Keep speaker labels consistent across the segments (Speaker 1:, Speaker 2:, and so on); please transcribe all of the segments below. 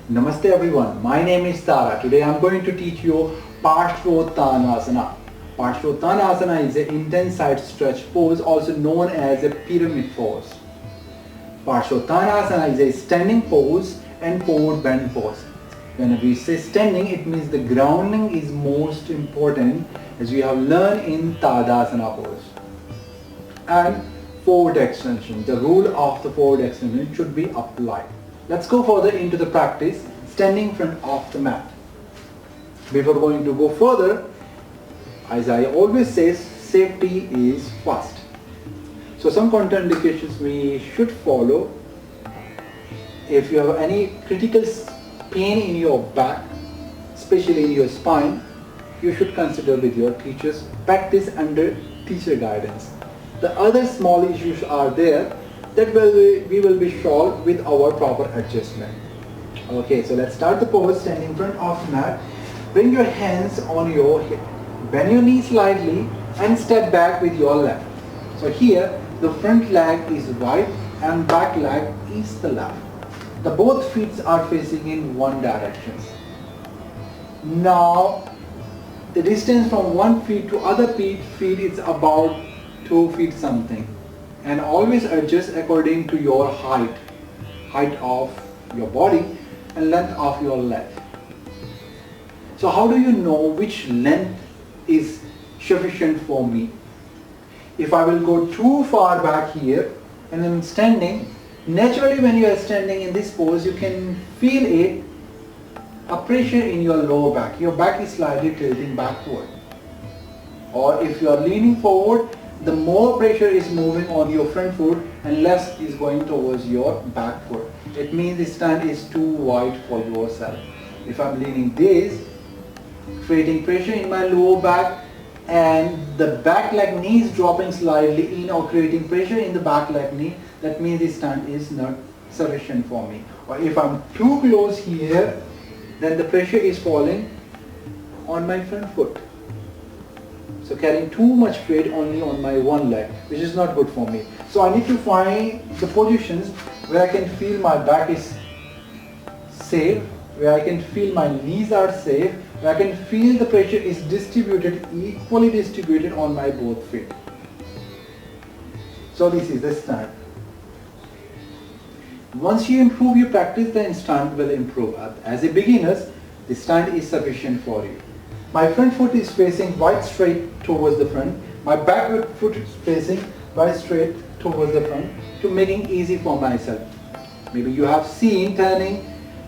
Speaker 1: Namaste everyone, my name is Tara. Today I am going to teach you Parsvottanasana. Parsvottanasana is an intense side stretch pose, also known as a pyramid pose. Parsvottanasana is a standing pose and forward bend pose. When we say standing, it means the grounding is most important, as we have learned in Tadasana pose. And forward extension, the rule of the forward extension should be applied. Let's go further into the practice, standing in front of the mat. Before going to go further, as I always say, safety is first. So some contraindications we should follow. If you have any critical pain in your back, especially in your spine, you should consider with your teachers, practice under teacher guidance. The other small issues are there that we will be solved with our proper adjustment. Okay, so let's start the pose standing in front of the mat. Bring your hands on your hip. Bend your knee slightly and step back with your left. So here the front leg is right and back leg is the left. The both feet are facing in one direction. Now the distance from one feet to other feet is about 2 feet something, and always adjust according to your height of your body and length of your leg. So how do you know which length is sufficient for me? If I will go too far back here and I'm standing, naturally when you are standing in this pose, you can feel a pressure in your lower back. Your back is slightly tilting backward. Or if you are leaning forward, the more pressure is moving on your front foot and less is going towards your back foot. It means the stand is too wide for yourself. If I'm leaning this, creating pressure in my lower back and the back leg knee is dropping slightly in or creating pressure in the back leg knee, that means the stand is not sufficient for me. Or if I'm too close here, then the pressure is falling on my front foot. So carrying too much weight only on my one leg, which is not good for me. So I need to find the positions where I can feel my back is safe, where I can feel my knees are safe, where I can feel the pressure is distributed, equally distributed on my both feet. So this is the stand. Once you improve your practice, the stand will improve. As a beginner, the stand is sufficient for you. My front foot is facing wide straight towards the front. My back foot is facing wide straight towards the front, to making easy for myself. Maybe you have seen turning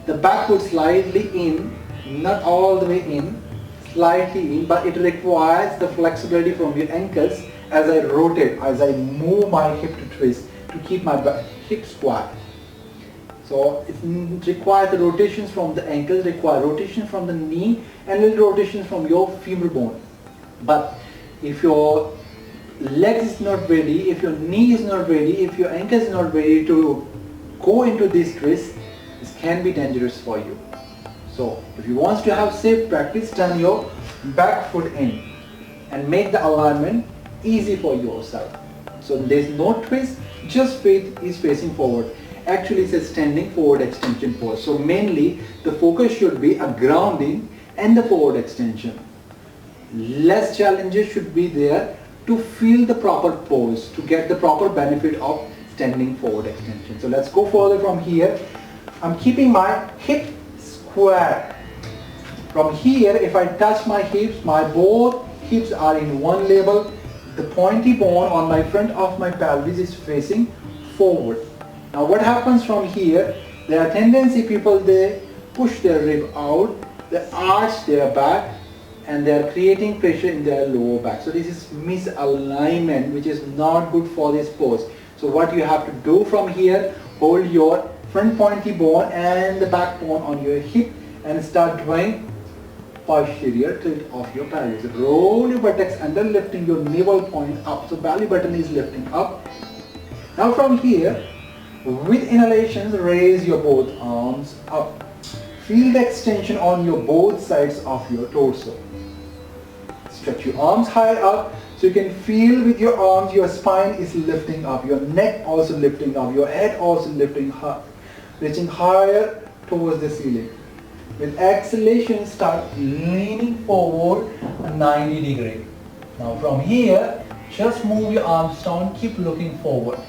Speaker 1: the back foot slightly in, not all the way in, slightly in, but it requires the flexibility from your ankles as I rotate, as I move my hip to twist to keep my hip squat. So it requires the rotations from the ankles, require rotation from the knee and little rotations from your femur bone. But if your leg is not ready, if your knee is not ready, if your ankle is not ready to go into this twist, this can be dangerous for you. So if you want to have safe practice, turn your back foot in and make the alignment easy for yourself. So there is no twist, just feet is facing forward. Actually it's a standing forward extension pose. So mainly the focus should be a grounding and the forward extension. Less challenges should be there to feel the proper pose, to get the proper benefit of standing forward extension. So let's go further from here. I'm keeping my hip square. From here, if I touch my hips, my both hips are in one level. The pointy bone on my front of my pelvis is facing forward. Now what happens from here, there are tendency people, they push their rib out, they arch their back and they are creating pressure in their lower back. So this is misalignment, which is not good for this pose. So what you have to do from here, hold your front pointy bone and the back bone on your hip and start doing posterior tilt of your pelvis. Roll your buttocks under, lifting your navel point up. So belly button is lifting up. Now from here, with inhalations, raise your both arms up. Feel the extension on your both sides of your torso. Stretch your arms high up so you can feel with your arms your spine is lifting up, your neck also lifting up, your head also lifting up, reaching higher towards the ceiling. With exhalation, start leaning forward a 90 degree. Now from here, just move your arms down, keep looking forward.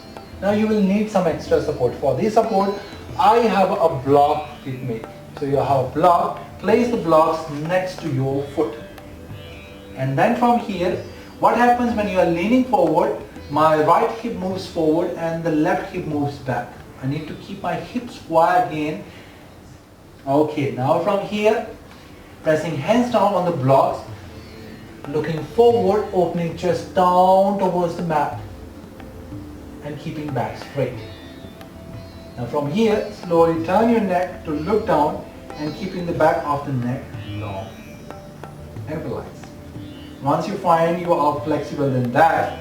Speaker 1: Now you will need some extra support. For this support, I have a block with me. So you have a block, place the blocks next to your foot. And then from here, what happens when you are leaning forward, my right hip moves forward and the left hip moves back. I need to keep my hips square again. Okay, now from here, pressing hands down on the blocks, looking forward, opening chest down towards the mat and keeping back straight. Now from here, slowly turn your neck to look down and keeping the back of the neck long and relax. Once you find you are flexible in that,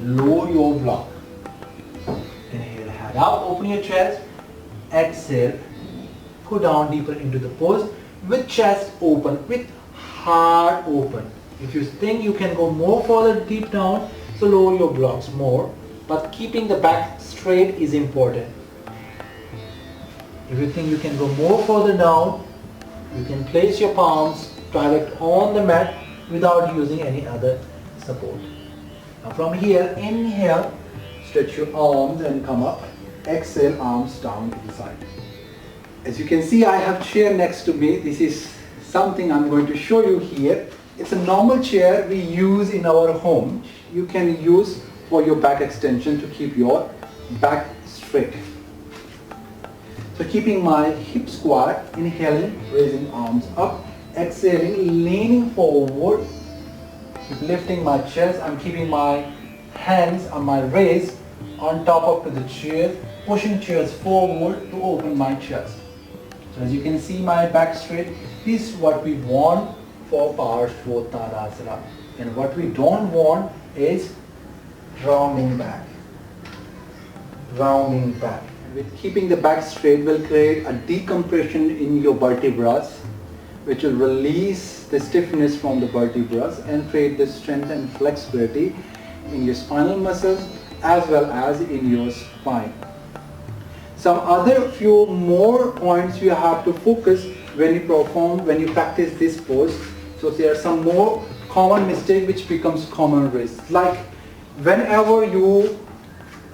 Speaker 1: lower your block. Inhale, head up, open your chest. Exhale, go down deeper into the pose with chest open, with heart open. If you think you can go more further deep down, so lower your blocks more, but keeping the back straight is important. If you think you can go more further down, you can place your palms direct on the mat without using any other support. Now from here, inhale, stretch your arms and come up. Exhale, arms down to the side. As you can see, I have chair next to me. This is something I'm going to show you here. It's a normal chair we use in our home. You can use for your back extension to keep your back straight. So keeping my hips square, inhaling, raising arms up, exhaling, leaning forward, lifting my chest. I'm keeping my hands on my waist on top of the chair, pushing chairs forward to open my chest. So as you can see, my back straight. This is what we want for Parsvottanasana. And what we don't want is rounding back. Rounding back. With keeping the back straight will create a decompression in your vertebrae, which will release the stiffness from the vertebrae and create the strength and flexibility in your spinal muscles as well as in your spine. Some other few more points you have to focus when you practice this pose. So there are some more common mistakes which becomes common risk. Like whenever you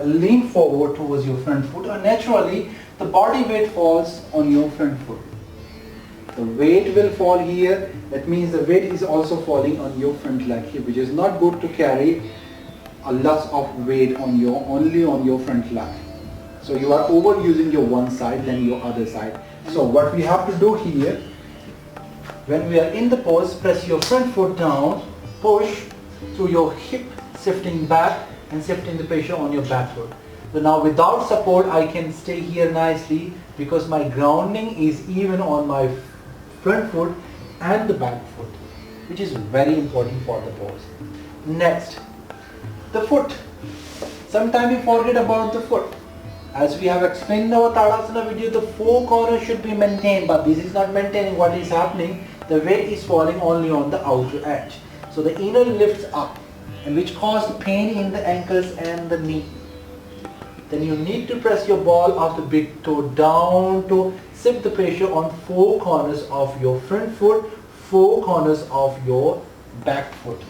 Speaker 1: lean forward towards your front foot, naturally the body weight falls on your front foot. The weight will fall here. That means the weight is also falling on your front leg here, which is not good to carry a lot of weight on only on your front leg. So you are overusing your one side than your other side. So what we have to do here, when we are in the pose, press your front foot down, push through your hip, shifting back and shifting the pressure on your back foot. So now without support I can stay here nicely because my grounding is even on my front foot and the back foot, which is very important for the pose. Next, the foot. Sometimes we forget about the foot. As we have explained in our Tadasana video, the four corners should be maintained, but this is not maintaining. What is happening? The weight is falling only on the outer edge. So the inner lifts up, and which causes pain in the ankles and the knee. Then you need to press your ball of the big toe down to shift the pressure on four corners of your front foot, four corners of your back foot.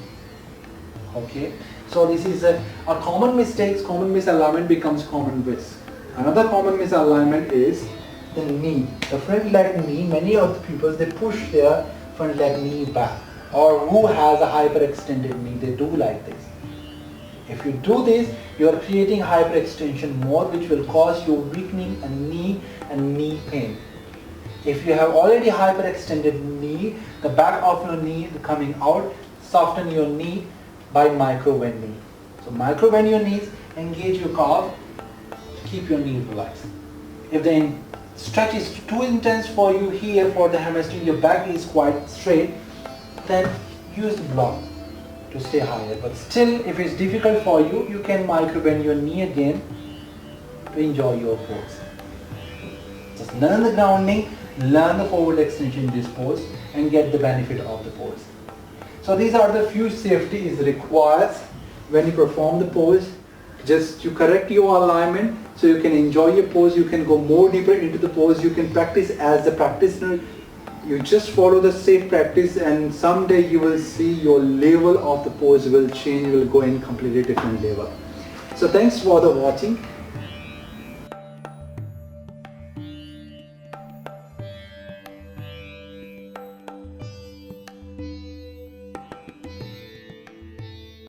Speaker 1: Okay, so this is a common mistake. Common misalignment becomes common risk. Another common misalignment is the knee, the front leg knee. Many of the people, they push their front leg knee back, or who has a hyperextended knee, they do like this. If you do this, you are creating hyperextension more, which will cause you weakening and knee pain. If you have already hyperextended knee, the back of your knee coming out, soften your knee by micro bending. So micro bend your knees, engage your calf, keep your knee relaxed. If the stretch is too intense for you here for the hamstring, your back is quite straight, then use the block to stay higher. But still, if it's difficult for you, you can micro bend your knee again to enjoy your pose. Just learn the grounding, learn the forward extension in this pose and get the benefit of the pose. So these are the few safety is required when you perform the pose. Just you correct your alignment so you can enjoy your pose, you can go more deeper into the pose, you can practice as a practitioner. You just follow the safe practice and someday you will see your level of the pose will change, will go in completely different level. So thanks for the watching.